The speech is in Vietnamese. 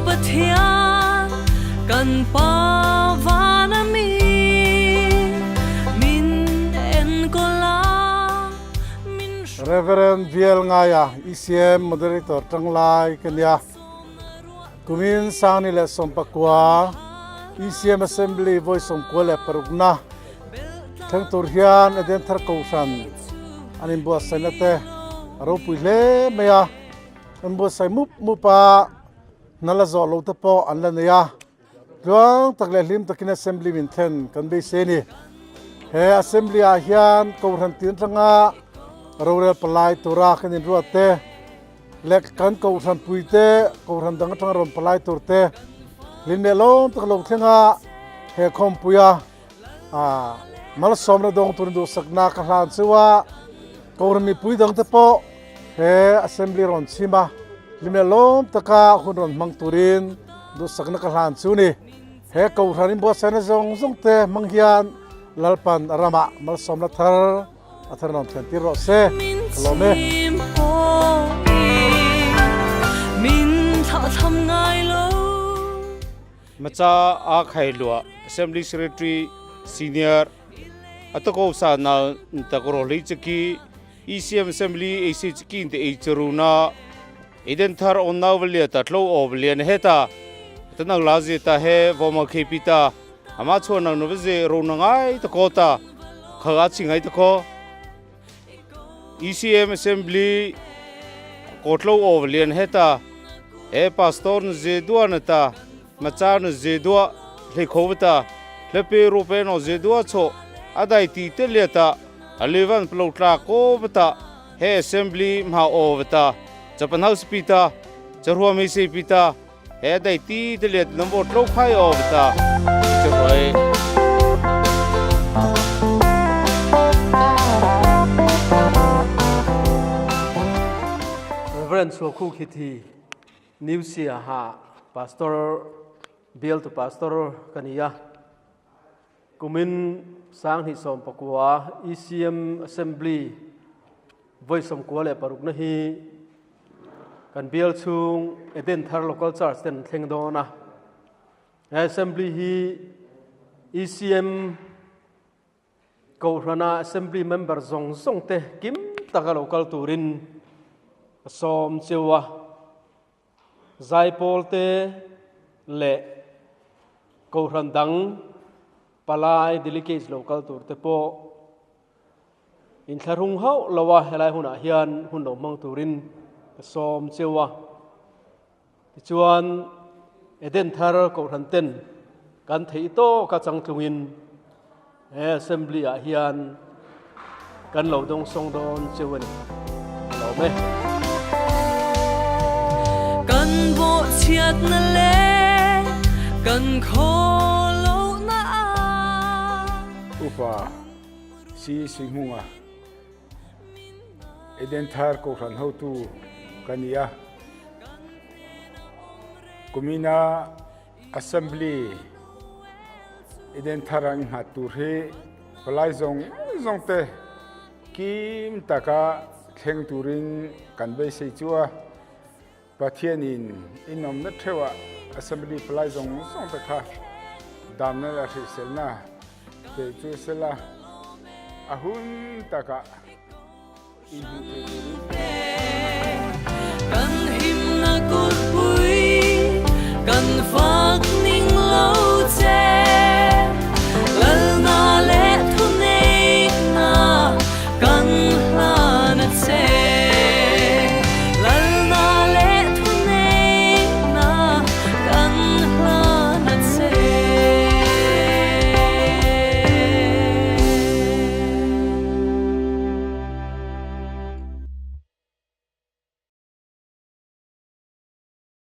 bát thiên cần pa vanami min en kola min Reverend Viel Ngaya ECM moderator Tanglai Kenya Kumin Sani le Sompakwa ECM Assembly Voice Somkwa le Parugna Thang Turhian Edenthar Kausan Anin Bua Senate Aropui le Mea Mbua Sai Mupa Nalazo Lotapo Anlanaya Duang Tagle Lim Takin Assembly Minten Kanbe Seni He Assembly Ahian Kauran Tintanga Rore Palai Tura Kanin Ruate Lek Kan Kauran Puite Kauran Dangatang Ron Palai Turte Linelon Taklong Tenga He Kompuya Malasom na dong Turindo Sakna Kalan Siwa Kauran Mi Puidang Tepo He Assembly Ron Sima Linelon Taka Hunron Mang Turin Do Sakna Kalan Suni He Kauran Imbo Senazong Zongte Manghian Lalpan Arama Malasom na Thar Athar non Tenti Rose Kalome min tha tham ngai lo Macha a khai lua Assembly Secretary Senior Atako sa na takoro leichki ECM Assembly AC chki inte icharuna Edenthar onna valia tatlo oblian heta tanang lazi ta he voma khepita ama chona noveze ronangai takota khaga chingai tako ECM Assembly Kotlo Ovalian Heta E Pastor Zedua Nata Machan Zedua Lekovata Lepe Rupeno Zedua Cho Adai Titeliata Alivan Plotla Kovata He Assembly Mha Ovata Japan House Pita Jarua Mese Pita He Dai Titeliat Number Lokai Ovata Jawai Reverend Soku Kiti New Ha Pastor Bill to Pastor Kania Kumin Sang Hisom Pakua ECM Assembly Voice of Kuala Parugnahi Kan Bill Chung Edenthar Local Church Ten Tengdona Assembly Hi ECM Hruana Assembly Member Zong Zong Te Kim Taka Local Turin Som Chewa Zai Polte Le Hruandang Palai Delegates Local Tour Tepo In Tharung Hau Lawa Helai Huna Hian Hundo Mang Turin Som Chewa Chuan Edenthar Hruanten Kan Theito Kachang Tungin Assembly Hian Kan Lodong Songdon Chewen Lome cần bộ chiết na lệ cần khô lâu na Upa si singhunga Edenthar Hruan Hau tu Kania Kumina Assembly Edenthar ang haturhe Palai zong te Kim taka Theng turin Kanbei Seichua Pathianin inom na thewa Assembly Palai zong taka Damna la selna Te chu sela Ahun taka cần him na cốt bụi cần phá